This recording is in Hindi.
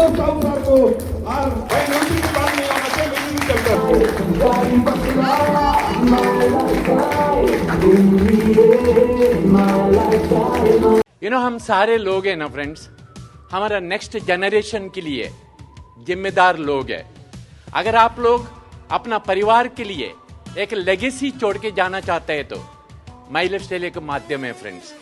संतोष साहूकार को और भाई मंत्री की बात नहीं आना चाहिए, मैं नहीं चलता। हम सारे लोग हैं ना फ्रेंड्स, हमारा नेक्स्ट जनरेशन के लिए जिम्मेदार लोग हैं। अगर आप लोग अपना परिवार के लिए एक लेगेसी छोड़ के जाना चाहते हैं तो माई लाइफ स्टाइल एक माध्यम है फ्रेंड्स।